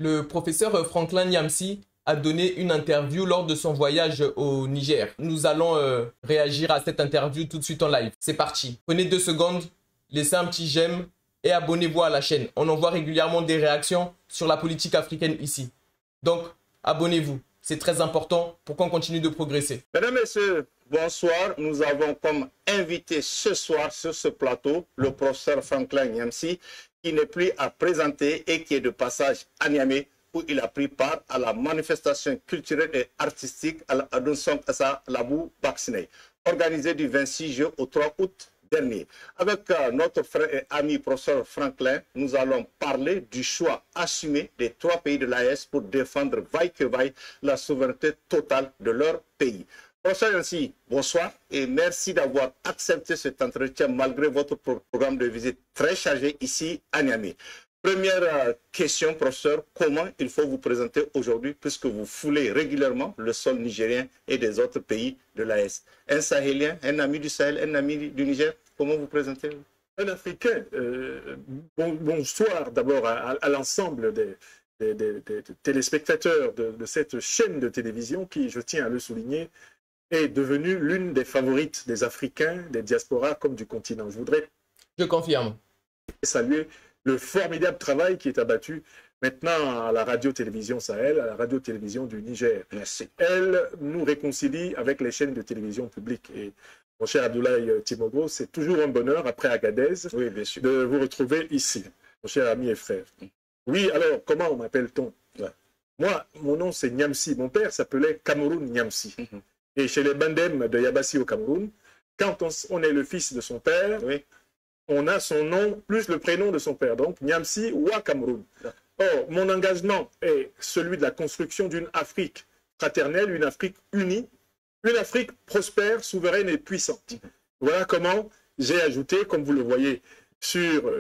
Le professeur Franklin Nyamsi a donné une interview lors de son voyage au Niger. Nous allons réagir à cette interview tout de suite en live. C'est parti. Prenez 2 secondes, laissez un petit j'aime et abonnez-vous à la chaîne. On envoie régulièrement des réactions sur la politique africaine ici. Donc, abonnez-vous. C'est très important pour qu'on continue de progresser. Mesdames et messieurs, bonsoir. Nous avons comme invité ce soir sur ce plateau le professeur Franklin Nyamsi, qui n'est plus à présenter et qui est de passage à Niamey, où il a pris part à la manifestation culturelle et artistique à la Labou Baksine, organisée du 26 juin au 3 août dernier. Avec notre frère et ami professeur Franklin, nous allons parler du choix assumé des 3 pays de l'AES pour défendre vaille que vaille la souveraineté totale de leur pays. Professeur Nyamsi, bonsoir et merci d'avoir accepté cet entretien malgré votre programme de visite très chargé ici à Niamey. Première question, professeur, comment il faut vous présenter aujourd'hui puisque vous foulez régulièrement le sol nigérien et des autres pays de l'AES? Un Sahélien, un ami du Sahel, un ami du Niger, comment vous présentez-vous? Un Africain. Bonsoir d'abord à l'ensemble des téléspectateurs de cette chaîne de télévision qui, je tiens à le souligner, est devenue l'une des favorites des Africains, des diasporas comme du continent. Je confirme. Saluer le formidable travail qui est abattu maintenant à la radio-télévision Sahel, à la radio-télévision du Niger. Merci. Elle nous réconcilie avec les chaînes de télévision publiques. Et mon cher Abdoulaye Timogro, c'est toujours un bonheur, après Agadez, oui, bien sûr, de vous retrouver ici, mon cher ami et frère. Oui, alors, comment m'appelle-t-on? Moi, mon nom c'est Nyamsi. Mon père s'appelait Cameroun Nyamsi. Et chez les Bandem de Yabassi au Cameroun, quand on est le fils de son père, oui, on a son nom plus le prénom de son père, donc Nyamsi Wa Cameroun. Or, mon engagement est celui de la construction d'une Afrique fraternelle, une Afrique unie, une Afrique prospère, souveraine et puissante. Voilà comment j'ai ajouté, comme vous le voyez sur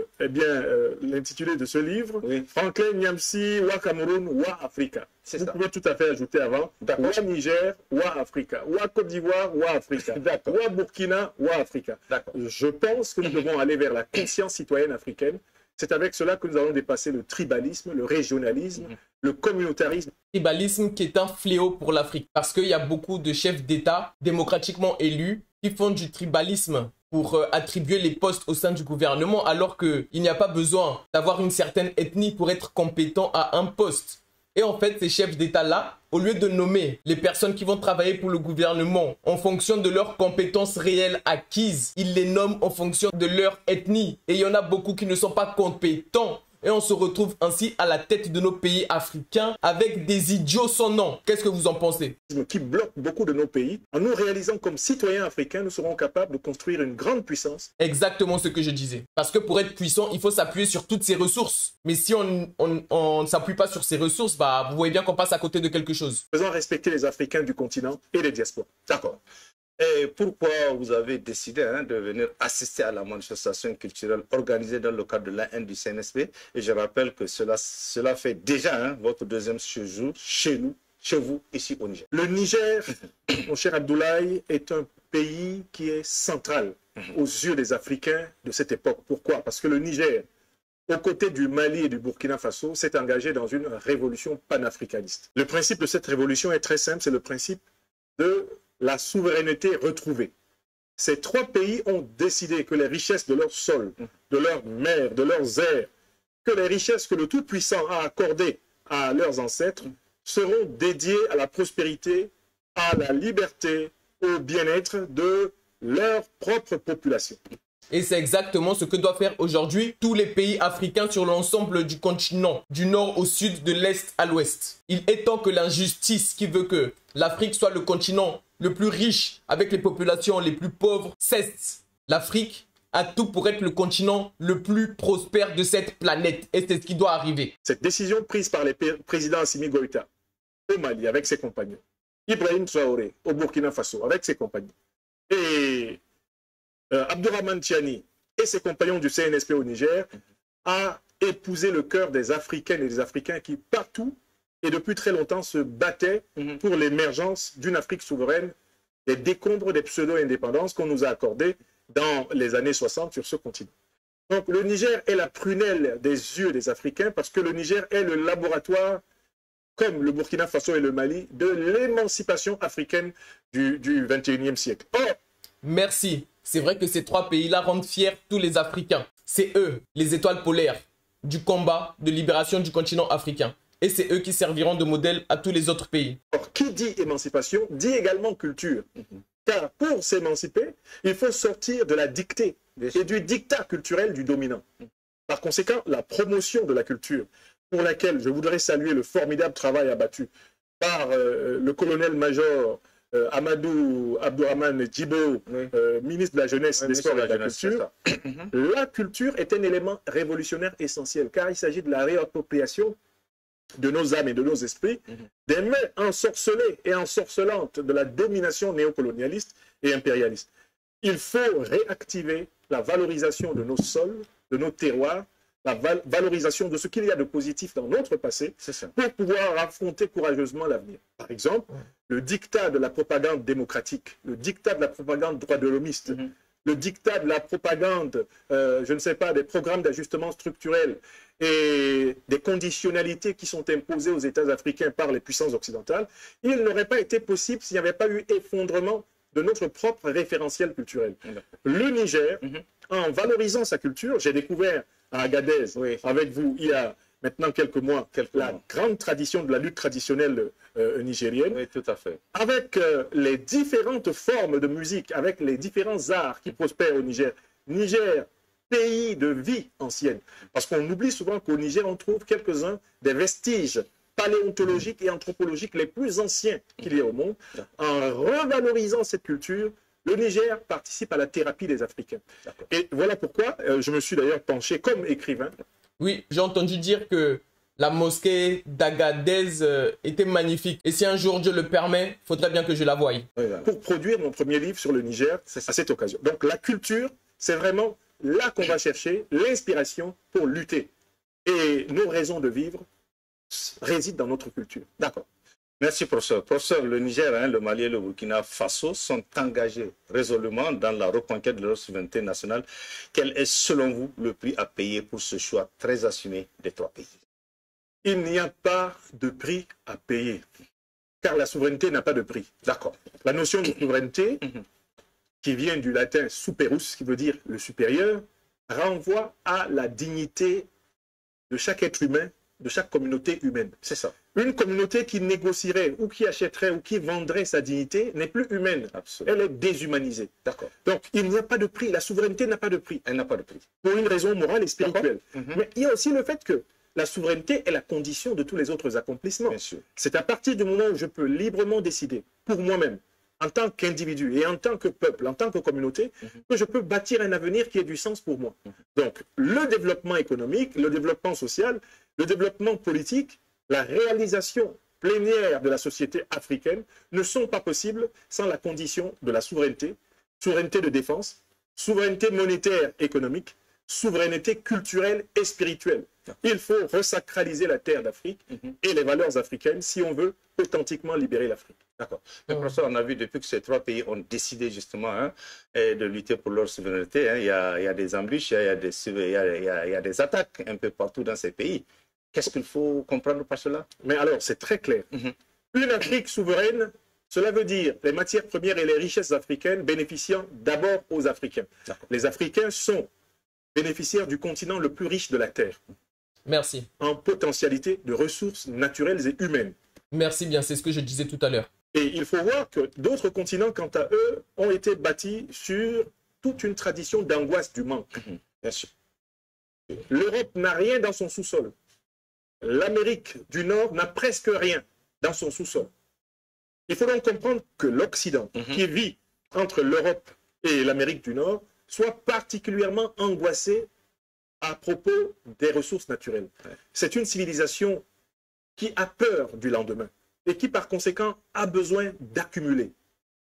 l'intitulé de ce livre, oui, Franklin Nyamsi Wa Cameroun Wa Africa. Vous ça. pouvez tout à fait ajouter avant Wa Niger Wa Africa, Wa Côte d'Ivoire Wa Africa, Wa Burkina Wa Africa. Je pense que nous devons aller vers la conscience citoyenne africaine. C'est avec cela que nous allons dépasser le tribalisme, le régionalisme, le communautarisme. Tribalisme qui est un fléau pour l'Afrique parce qu'il y a beaucoup de chefs d'État démocratiquement élus qui font du tribalisme pour attribuer les postes au sein du gouvernement alors qu'il n'y a pas besoin d'avoir une certaine ethnie pour être compétent à un poste. Et en fait, ces chefs d'État-là, au lieu de nommer les personnes qui vont travailler pour le gouvernement en fonction de leurs compétences réelles acquises, ils les nomment en fonction de leur ethnie. Et il y en a beaucoup qui ne sont pas compétents. Et on se retrouve ainsi à la tête de nos pays africains avec des idiots sans nom. Qu'est-ce que vous en pensez? Qui bloque beaucoup de nos pays. En nous réalisant comme citoyens africains, nous serons capables de construire une grande puissance. Exactement ce que je disais. Parce que pour être puissant, il faut s'appuyer sur toutes ses ressources. Mais si on ne s'appuie pas sur ses ressources, bah, vous voyez bien qu'on passe à côté de quelque chose. Faisons respecter les Africains du continent et les diasporas. D'accord. Et pourquoi vous avez décidé de venir assister à la manifestation culturelle organisée dans le cadre de l'AN du CNSP? Et je rappelle que cela fait déjà votre 2e séjour chez nous, chez vous, ici au Niger. Le Niger, mon cher Abdoulaye, est un pays qui est central aux yeux des Africains de cette époque. Pourquoi? Parce que le Niger, aux côtés du Mali et du Burkina Faso, s'est engagé dans une révolution panafricaniste. Le principe de cette révolution est très simple, c'est le principe de la souveraineté retrouvée. Ces 3 pays ont décidé que les richesses de leur sol, de leurs mers, de leurs airs, que les richesses que le Tout-Puissant a accordées à leurs ancêtres seront dédiées à la prospérité, à la liberté, au bien-être de leur propre population. Et c'est exactement ce que doivent faire aujourd'hui tous les pays africains sur l'ensemble du continent, du nord au sud, de l'est à l'ouest. Il est temps que l'injustice qui veut que l'Afrique soit le continent le plus riche avec les populations les plus pauvres cesse. L'Afrique a tout pour être le continent le plus prospère de cette planète. Et c'est ce qui doit arriver. Cette décision prise par le président Assimi Goïta au Mali avec ses compagnons, Ibrahim Traoré au Burkina Faso avec ses compagnons, et Abdourahmane Tiani et ses compagnons du CNSP au Niger a épousé le cœur des Africaines et des Africains qui, partout et depuis très longtemps, se battaient pour l'émergence d'une Afrique souveraine, des décombres des pseudo-indépendances qu'on nous a accordées dans les années 60 sur ce continent. Donc le Niger est la prunelle des yeux des Africains parce que le Niger est le laboratoire, comme le Burkina Faso et le Mali, de l'émancipation africaine du 21e siècle. Or, merci. C'est vrai que ces trois pays-là rendent fiers tous les Africains. C'est eux, les étoiles polaires du combat de libération du continent africain. Et c'est eux qui serviront de modèle à tous les autres pays. or, qui dit émancipation dit également culture. Car pour s'émanciper, il faut sortir de la dictée et du dictat culturel du dominant. Par conséquent, la promotion de la culture, pour laquelle je voudrais saluer le formidable travail abattu par le colonel-major Amadou Abdourahmane Djibo, ministre de la Jeunesse, des Sports et de la Culture. La culture est un élément révolutionnaire essentiel, car il s'agit de la réappropriation de nos âmes et de nos esprits, des mains ensorcelées et ensorcelantes de la domination néocolonialiste et impérialiste. Il faut réactiver la valorisation de nos sols, de nos terroirs, la valorisation de ce qu'il y a de positif dans notre passé pour pouvoir affronter courageusement l'avenir. Par exemple, le dictat de la propagande démocratique, le dictat de la propagande droit de l'homiste, le dictat de la propagande, je ne sais pas, des programmes d'ajustement structurel et des conditionnalités qui sont imposées aux États africains par les puissances occidentales, il n'aurait pas été possible s'il n'y avait pas eu effondrement de notre propre référentiel culturel. Le Niger, en valorisant sa culture, j'ai découvert à Agadez, avec vous, il y a maintenant quelques mois, la grande tradition de la lutte traditionnelle nigérienne. Oui, tout à fait. Avec les différentes formes de musique, avec les différents arts qui prospèrent au Niger. Niger, pays de vie ancienne. Parce qu'on oublie souvent qu'au Niger, on trouve quelques-uns des vestiges paléontologiques et anthropologiques les plus anciens qu'il y a au monde. En revalorisant cette culture, le Niger participe à la thérapie des Africains. Et voilà pourquoi je me suis d'ailleurs penché comme écrivain. Oui, j'ai entendu dire que la mosquée d'Agadez était magnifique. Et si un jour Dieu le permet, il faudrait bien que je la voie. Pour produire mon premier livre sur le Niger, c'est à cette occasion. Donc la culture, c'est vraiment là qu'on va chercher l'inspiration pour lutter. Et nos raisons de vivre résident dans notre culture. D'accord. Merci, professeur. Professeur, le Niger, le Mali et le Burkina Faso sont engagés résolument dans la reconquête de leur souveraineté nationale. Quel est, selon vous, le prix à payer pour ce choix très assumé des trois pays? Il n'y a pas de prix à payer, car la souveraineté n'a pas de prix. D'accord. La notion de souveraineté, qui vient du latin superus, qui veut dire le supérieur, renvoie à la dignité de chaque être humain, de chaque communauté humaine. C'est ça. Une communauté qui négocierait ou qui achèterait ou qui vendrait sa dignité n'est plus humaine. Absolument. Elle est déshumanisée. D'accord. Donc, il n'y a pas de prix. La souveraineté n'a pas de prix. Elle n'a pas de prix. Pour une raison morale et spirituelle. Mais il y a aussi le fait que la souveraineté est la condition de tous les autres accomplissements. Bien sûr. C'est à partir du moment où je peux librement décider, pour moi-même, en tant qu'individu et en tant que peuple, en tant que communauté, que je peux bâtir un avenir qui ait du sens pour moi. Donc, le développement économique, le développement social, le développement politique, la réalisation plénière de la société africaine ne sont pas possibles sans la condition de la souveraineté, souveraineté de défense, souveraineté monétaire économique, souveraineté culturelle et spirituelle. Il faut resacraliser la terre d'Afrique et les valeurs africaines si on veut authentiquement libérer l'Afrique. D'accord. Mais professeur, on a vu depuis que ces trois pays ont décidé justement de lutter pour leur souveraineté, il y a des embûches, il y a des attaques un peu partout dans ces pays. Qu'est-ce qu'il faut comprendre par cela? Mais alors, c'est très clair. Une Afrique souveraine, cela veut dire les matières premières et les richesses africaines bénéficiant d'abord aux Africains. Les Africains sont bénéficiaires du continent le plus riche de la Terre. Merci. En potentialité de ressources naturelles et humaines. Merci bien, c'est ce que je disais tout à l'heure. Et il faut voir que d'autres continents, quant à eux, ont été bâtis sur toute une tradition d'angoisse du manque. Bien sûr. L'Europe n'a rien dans son sous-sol. L'Amérique du Nord n'a presque rien dans son sous-sol. Il faut donc comprendre que l'Occident, qui vit entre l'Europe et l'Amérique du Nord, soit particulièrement angoissé à propos des ressources naturelles. C'est une civilisation qui a peur du lendemain et qui, par conséquent, a besoin d'accumuler,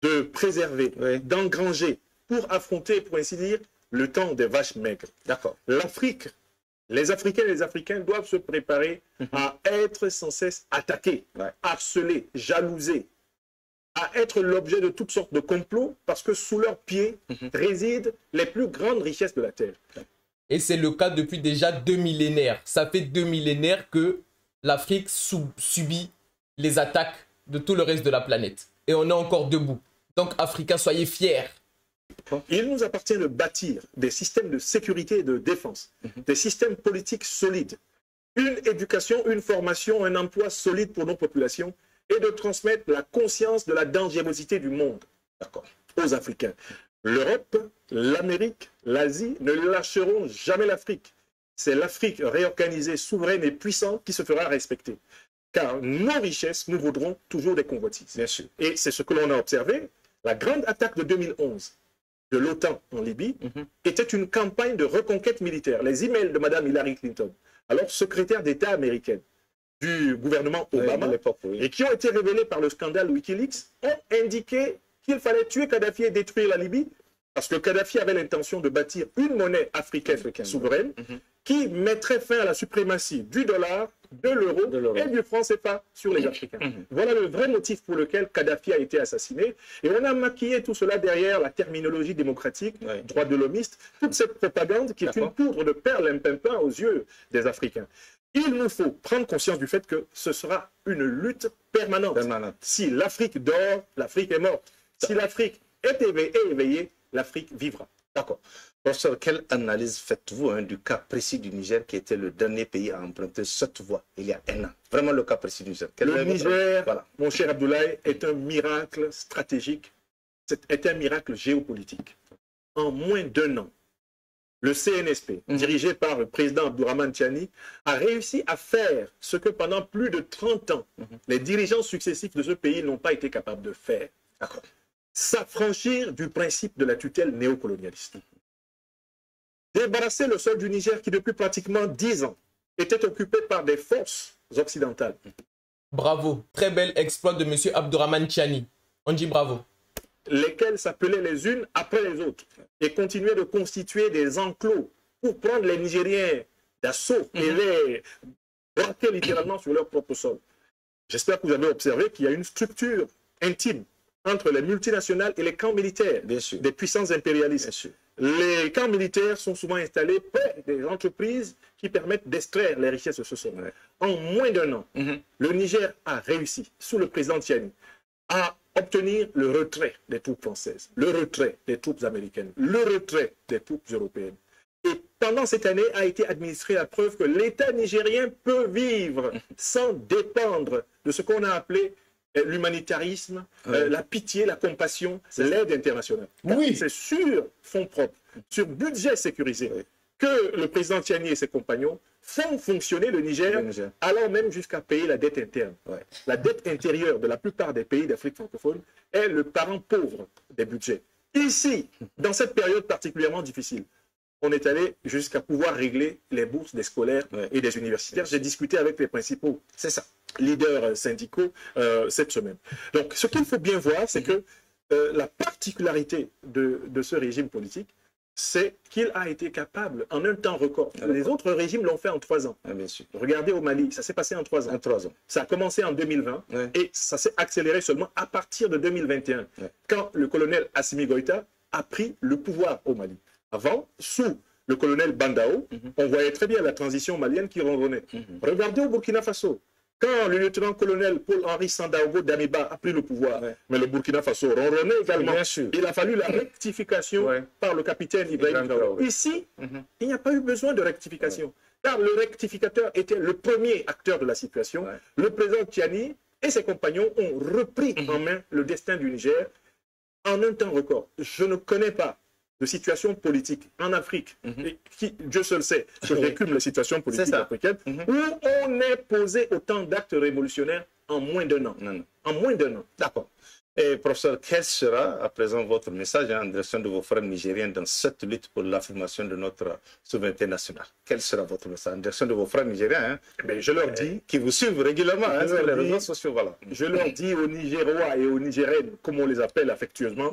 de préserver, d'engranger pour affronter, pour ainsi dire, le temps des vaches maigres. D'accord. L'Afrique, les Africains et les Africains doivent se préparer à être sans cesse attaqués, harcelés, jalousés, à être l'objet de toutes sortes de complots parce que sous leurs pieds résident les plus grandes richesses de la Terre. Et c'est le cas depuis déjà 2 millénaires. Ça fait 2 millénaires que l'Afrique subit les attaques de tout le reste de la planète. Et on est encore debout. Donc, Africains, soyez fiers. Il nous appartient de bâtir des systèmes de sécurité et de défense, des systèmes politiques solides, une éducation, une formation, un emploi solide pour nos populations et de transmettre la conscience de la dangerosité du monde aux Africains. L'Europe, l'Amérique, l'Asie ne lâcheront jamais l'Afrique. C'est l'Afrique réorganisée, souveraine et puissante qui se fera respecter. Car nos richesses nous vaudront toujours des convoitises. Bien sûr. Et c'est ce que l'on a observé. La grande attaque de 2011 de l'OTAN en Libye était une campagne de reconquête militaire. Les emails de Mme Hillary Clinton, alors secrétaire d'État américaine du gouvernement Obama, et qui ont été révélés par le scandale Wikileaks, ont indiqué qu'il fallait tuer Kadhafi et détruire la Libye, parce que Kadhafi avait l'intention de bâtir une monnaie africaine souveraine qui mettrait fin à la suprématie du dollar, de l'euro et du franc CFA sur les Africains. Voilà le vrai motif pour lequel Kadhafi a été assassiné. Et on a maquillé tout cela derrière la terminologie démocratique, droit de l'homiste, toute cette propagande qui est une poudre de perlimpinpin aux yeux des Africains. Il nous faut prendre conscience du fait que ce sera une lutte permanente. Si l'Afrique dort, l'Afrique est morte. Si l'Afrique est éveillée, l'Afrique vivra. D'accord. Professeur, quelle analyse faites-vous du cas précis du Niger qui était le dernier pays à emprunter cette voie il y a un an? Vraiment le cas précis du Niger. Le Niger, mon cher Abdoulaye, est un miracle stratégique, est un miracle géopolitique. En moins d'un an, le CNSP, dirigé par le président Abdourahmane Tiani, a réussi à faire ce que pendant plus de 30 ans, les dirigeants successifs de ce pays n'ont pas été capables de faire. S'affranchir du principe de la tutelle néocolonialiste. Débarrasser le sol du Niger qui, depuis pratiquement 10 ans, était occupé par des forces occidentales. Bravo. Très bel exploit de M. Abdourahmane Tiani. On dit bravo. Lesquelles s'appelaient les unes après les autres et continuaient de constituer des enclos pour prendre les Nigériens d'assaut et les braquer littéralement sur leur propre sol. J'espère que vous avez observé qu'il y a une structure intime entre les multinationales et les camps militaires des puissances impérialistes. Les camps militaires sont souvent installés près des entreprises qui permettent d'extraire les richesses de ce sol. En moins d'un an, le Niger a réussi, sous le président Tiani, à obtenir le retrait des troupes françaises, le retrait des troupes américaines, le retrait des troupes européennes. Et pendant cette année a été administrée la preuve que l'État nigérien peut vivre sans dépendre de ce qu'on a appelé l'humanitarisme, la pitié, la compassion, l'aide internationale. C'est sur fonds propres, sur budget sécurisé, que le président Tiani et ses compagnons font fonctionner le Niger, allant même jusqu'à payer la dette interne. La dette intérieure de la plupart des pays d'Afrique francophone est le parent pauvre des budgets. Ici, dans cette période particulièrement difficile, on est allé jusqu'à pouvoir régler les bourses des scolaires et des universitaires. J'ai discuté avec les principaux leaders syndicaux cette semaine. Donc, ce qu'il faut bien voir, c'est que la particularité de ce régime politique, c'est qu'il a été capable, en un temps record, les autres régimes l'ont fait en 3 ans. Regardez au Mali, ça s'est passé en 3 ans. Ça a commencé en 2020 et ça s'est accéléré seulement à partir de 2021, quand le colonel Assimi Goïta a pris le pouvoir au Mali. Avant, sous le colonel Bandao, on voyait très bien la transition malienne qui ronronnait. Regardez au Burkina Faso, quand le lieutenant-colonel Paul-Henri Sandaogo Damiba a pris le pouvoir, mais le Burkina Faso ronronnait également. Il a fallu la rectification par le capitaine Ibrahim Traoré. Ici, il n'y a pas eu besoin de rectification, car le rectificateur était le premier acteur de la situation. Le président Tiani et ses compagnons ont repris en main le destin du Niger en un temps record. Je ne connais pas de situation politique en Afrique, et qui, Dieu seul sait, que récume la situation politique africaine, où on est posé autant d'actes révolutionnaires en moins d'un an. En moins d'un an. D'accord. Et professeur, quel sera à présent votre message en direction de vos frères nigériens dans cette lutte pour l'affirmation de notre souveraineté nationale? Quel sera votre message en direction de vos frères nigériens je leur dis, qui vous suivent régulièrement sur les réseaux sociaux? Je leur dis aux Nigérois et aux Nigériennes, comme on les appelle affectueusement,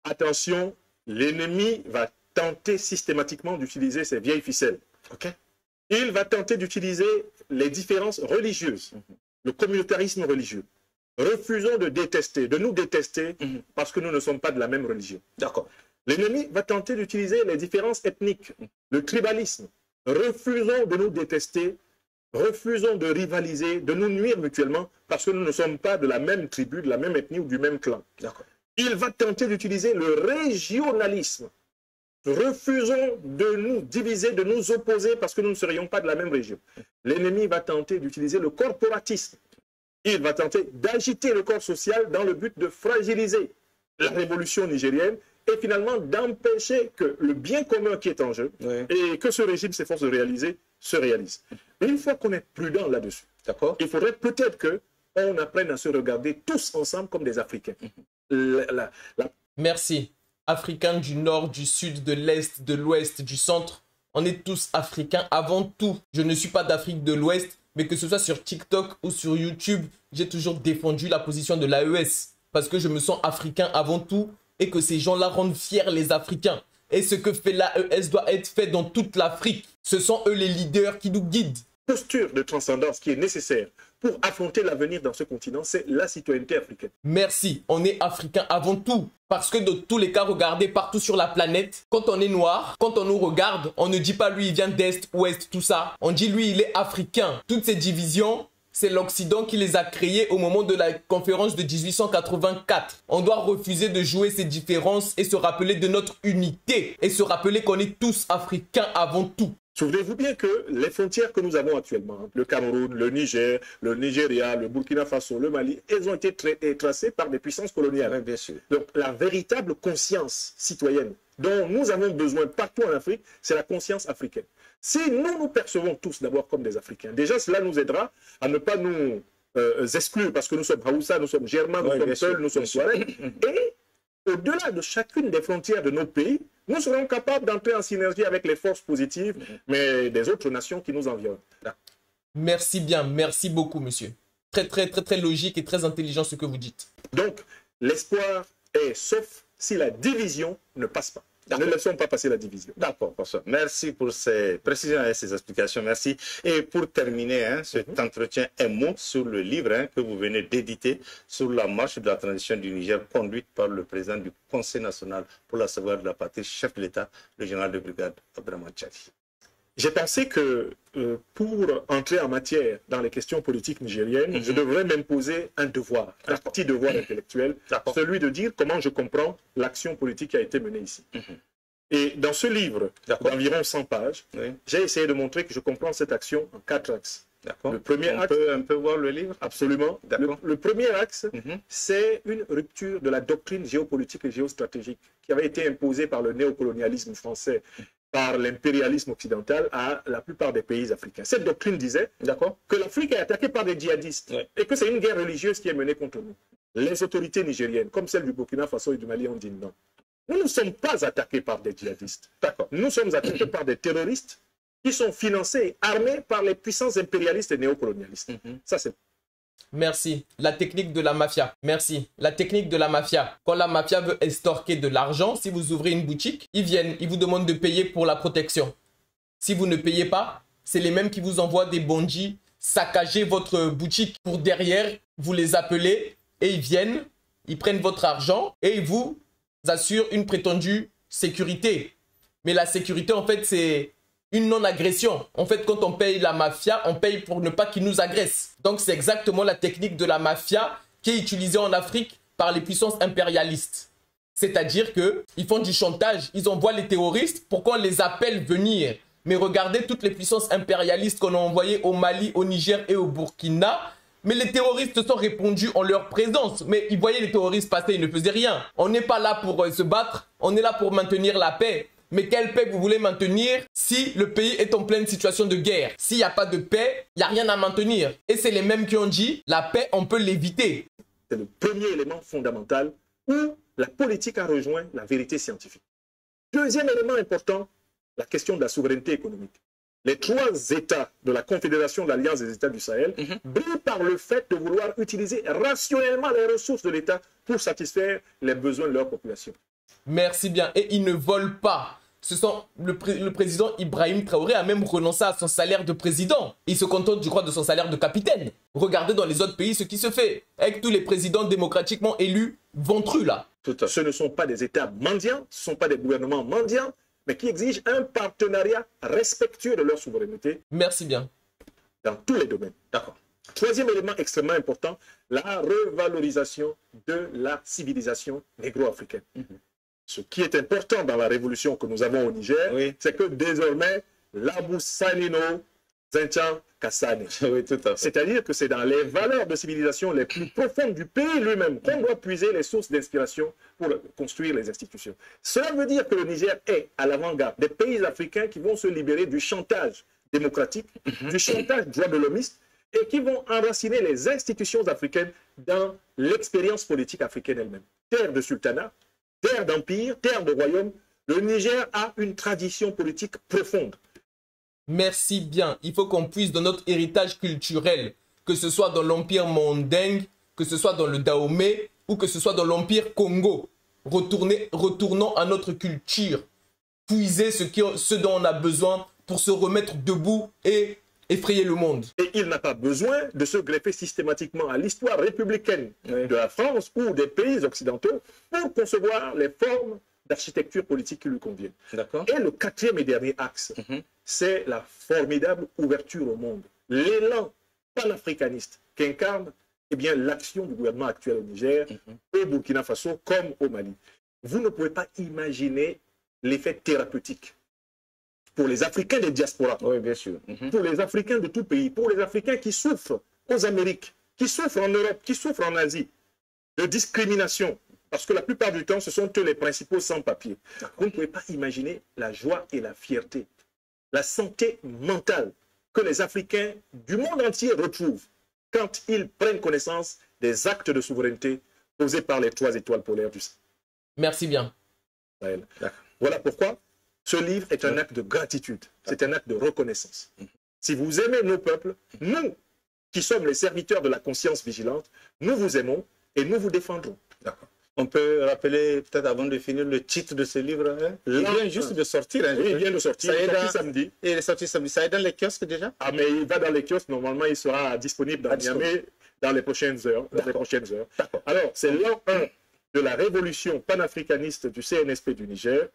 attention, l'ennemi va tenter systématiquement d'utiliser ces vieilles ficelles. Il va tenter d'utiliser les différences religieuses, le communautarisme religieux. Refusons de détester, de nous détester parce que nous ne sommes pas de la même religion. L'ennemi va tenter d'utiliser les différences ethniques, le tribalisme. Refusons de nous détester, refusons de rivaliser, de nous nuire mutuellement parce que nous ne sommes pas de la même tribu, de la même ethnie ou du même clan. Il va tenter d'utiliser le régionalisme. Refusons de nous diviser, de nous opposer parce que nous ne serions pas de la même région. L'ennemi va tenter d'utiliser le corporatisme. Il va tenter d'agiter le corps social dans le but de fragiliser la révolution nigérienne et finalement d'empêcher que le bien commun qui est en jeu et que ce régime s'efforce de réaliser, se réalise. Mais une fois qu'on est prudent là-dessus, il faudrait peut-être qu'on apprenne à se regarder tous ensemble comme des Africains. Merci. Africains du nord, du sud, de l'est, de l'ouest, du centre, on est tous africains avant tout. Je ne suis pas d'Afrique de l'ouest, mais que ce soit sur TikTok ou sur YouTube, j'ai toujours défendu la position de l'AES parce que je me sens africain avant tout et que ces gens-là rendent fiers les Africains. Et ce que fait l'AES doit être fait dans toute l'Afrique. Ce sont eux les leaders qui nous guident. Posture de transcendance qui est nécessaire pour affronter l'avenir dans ce continent, c'est la citoyenneté africaine. Merci, on est africain avant tout. Parce que dans tous les cas, regardez partout sur la planète, quand on est noir, quand on nous regarde, on ne dit pas lui il vient d'Est, Ouest, tout ça. On dit lui il est africain. Toutes ces divisions, c'est l'Occident qui les a créées au moment de la conférence de 1884. On doit refuser de jouer ces différences et se rappeler de notre unité. Et se rappeler qu'on est tous africains avant tout. Souvenez-vous bien que les frontières que nous avons actuellement, le Cameroun, le Niger, le Nigeria, le Burkina Faso, le Mali, elles ont été tracées par des puissances coloniales. Oui, bien sûr. Donc la véritable conscience citoyenne dont nous avons besoin partout en Afrique, c'est la conscience africaine. Si nous nous percevons tous d'abord comme des Africains, déjà cela nous aidera à ne pas nous exclure parce que nous sommes Haoussa, nous sommes Germains, nous sommes Peuls, nous sommes Touaregs. Et au-delà de chacune des frontières de nos pays, nous serons capables d'entrer en synergie avec les forces positives, mais des autres nations qui nous environnent. Merci bien, merci beaucoup, monsieur. Très logique et très intelligent ce que vous dites. Donc, l'espoir est sauf si la division ne passe pas. Ne laissons pas passer la division. D'accord, professeur. Merci pour ces précisions et ces explications. Merci. Et pour terminer cet entretien, un mot sur le livre que vous venez d'éditer sur la marche de la transition du Niger conduite par le président du Conseil national pour la sauvegarde de la patrie, chef de l'État, le général de brigade Abdraman Tchani. J'ai pensé que pour entrer en matière dans les questions politiques nigériennes, je devrais m'imposer un devoir, un petit devoir intellectuel, celui de dire comment je comprends l'action politique qui a été menée ici. Et dans ce livre d'environ 100 pages, j'ai essayé de montrer que je comprends cette action en 4 axes. Le premier axe, on peut voir le livre? Absolument. Le premier axe, c'est une rupture de la doctrine géopolitique et géostratégique qui avait été imposée par le néocolonialisme français, par l'impérialisme occidental à la plupart des pays africains. Cette doctrine disait que l'Afrique est attaquée par des djihadistes et que c'est une guerre religieuse qui est menée contre nous. Les autorités nigériennes, comme celles du Burkina Faso et du Mali, ont dit non. Nous ne sommes pas attaqués par des djihadistes. Nous sommes attaqués par des terroristes qui sont financés et armés par les puissances impérialistes et néocolonialistes. Ça, c'est... Merci. La technique de la mafia. Merci. La technique de la mafia. Quand la mafia veut estorquer de l'argent, si vous ouvrez une boutique, ils viennent, ils vous demandent de payer pour la protection. Si vous ne payez pas, c'est les mêmes qui vous envoient des bandits saccager votre boutique pour derrière, vous les appelez et ils viennent, ils prennent votre argent et ils vous assurent une prétendue sécurité. Mais la sécurité, en fait, c'est une non-agression. En fait, quand on paye la mafia, on paye pour ne pas qu'ils nous agressent. Donc, c'est exactement la technique de la mafia qui est utilisée en Afrique par les puissances impérialistes. C'est-à-dire qu'ils font du chantage, ils envoient les terroristes pour qu'on les appelle venir. Mais regardez toutes les puissances impérialistes qu'on a envoyées au Mali, au Niger et au Burkina. Mais les terroristes sont répondus en leur présence. Mais ils voyaient les terroristes passer, ils ne faisaient rien. On n'est pas là pour se battre, on est là pour maintenir la paix. Mais quelle paix vous voulez maintenir si le pays est en pleine situation de guerre? S'il n'y a pas de paix, il n'y a rien à maintenir. Et c'est les mêmes qui ont dit, la paix, on peut l'éviter. C'est le premier élément fondamental où la politique a rejoint la vérité scientifique. Deuxième élément important, la question de la souveraineté économique. Les 3 États de la Confédération de l'Alliance des États du Sahel brillent par le fait de vouloir utiliser rationnellement les ressources de l'État pour satisfaire les besoins de leur population. Merci bien. Et ils ne volent pas. Le président Ibrahim Traoré a même renoncé à son salaire de président. Il se contente, je crois, de son salaire de capitaine. Regardez dans les autres pays ce qui se fait. Avec tous les présidents démocratiquement élus, ventru là. Ce ne sont pas des États mendiants, ce ne sont pas des gouvernements mendiants, mais qui exigent un partenariat respectueux de leur souveraineté. Merci bien. Dans tous les domaines. D'accord. Troisième élément extrêmement important, la revalorisation de la civilisation négro-africaine. Ce qui est important dans la révolution que nous avons au Niger, c'est que désormais, l'Abou Sanino Zintian Kassane. C'est-à-dire que c'est dans les valeurs de civilisation les plus profondes du pays lui-même qu'on doit puiser les sources d'inspiration pour construire les institutions. Cela veut dire que le Niger est à l'avant-garde des pays africains qui vont se libérer du chantage démocratique, du chantage droit de l'homiste, et qui vont enraciner les institutions africaines dans l'expérience politique africaine elle-même. Terre de sultanat, terre d'empire, terre de royaume, le Niger a une tradition politique profonde. Merci bien. Il faut qu'on puisse dans notre héritage culturel, que ce soit dans l'Empire Mandingue, que ce soit dans le Dahomey ou que ce soit dans l'Empire Congo. Retournons à notre culture. Puiser ce dont on a besoin pour se remettre debout et effrayer le monde. Et il n'a pas besoin de se greffer systématiquement à l'histoire républicaine de la France ou des pays occidentaux pour concevoir les formes d'architecture politique qui lui conviennent. Et le quatrième et dernier axe, c'est la formidable ouverture au monde, l'élan panafricaniste qu'incarne l'action du gouvernement actuel au Niger, au Burkina Faso comme au Mali. Vous ne pouvez pas imaginer l'effet thérapeutique pour les Africains des diasporas, bien sûr. Pour les Africains de tout pays, pour les Africains qui souffrent aux Amériques, qui souffrent en Europe, qui souffrent en Asie, de discrimination, parce que la plupart du temps, ce sont eux les principaux sans-papiers. Vous ne pouvez pas imaginer la joie et la fierté, la santé mentale que les Africains du monde entier retrouvent quand ils prennent connaissance des actes de souveraineté posés par les 3 étoiles polaires du Sahel. Merci bien. Voilà pourquoi ce livre est un acte de gratitude, c'est un acte de reconnaissance. Si vous aimez nos peuples, nous qui sommes les serviteurs de la conscience vigilante, nous vous aimons et nous vous défendrons. On peut rappeler, peut-être avant de finir, le titre de ce livre. Il vient juste de sortir. Oui, il vient de sortir. Il est sorti samedi. Il est sorti samedi. Ça est dans les kiosques déjà? Ah, mais il va dans les kiosques. Normalement, il sera disponible dans Niamey dans les prochaines heures. Alors, c'est l'an 1 de la révolution panafricaniste du CNSP du Niger.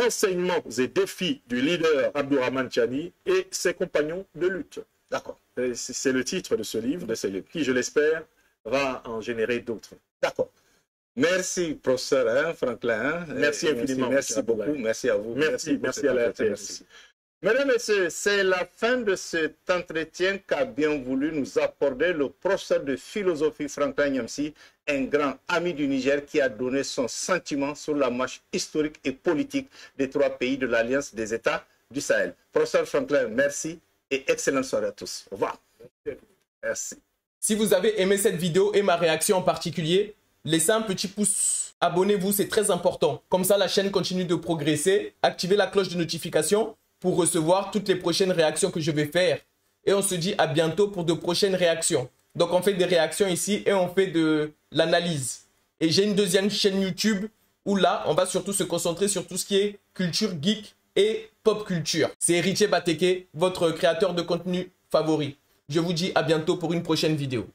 Enseignements et défis du leader Abdourahmane Tchani et ses compagnons de lutte. D'accord. C'est le titre de ce livre, qui, je l'espère, va en générer d'autres. D'accord. Merci, professeur Franklin. Merci infiniment. Merci beaucoup. Merci à vous. Merci à la RTS. Mesdames et messieurs, c'est la fin de cet entretien qu'a bien voulu nous accorder le professeur de philosophie Franklin Nyamsi, un grand ami du Niger qui a donné son sentiment sur la marche historique et politique des 3 pays de l'Alliance des États du Sahel. Professeur Franklin, merci et excellente soirée à tous. Au revoir. Merci. Si vous avez aimé cette vidéo et ma réaction en particulier, laissez un petit pouce. Abonnez-vous, c'est très important. Comme ça, la chaîne continue de progresser. Activez la cloche de notification pour recevoir toutes les prochaines réactions que je vais faire. Et on se dit à bientôt pour de prochaines réactions. Donc, on fait des réactions ici et on fait de l'analyse. Et j'ai une deuxième chaîne YouTube où là, on va surtout se concentrer sur tout ce qui est culture geek et pop culture. C'est Héritier Bateke, votre créateur de contenu favori. Je vous dis à bientôt pour une prochaine vidéo.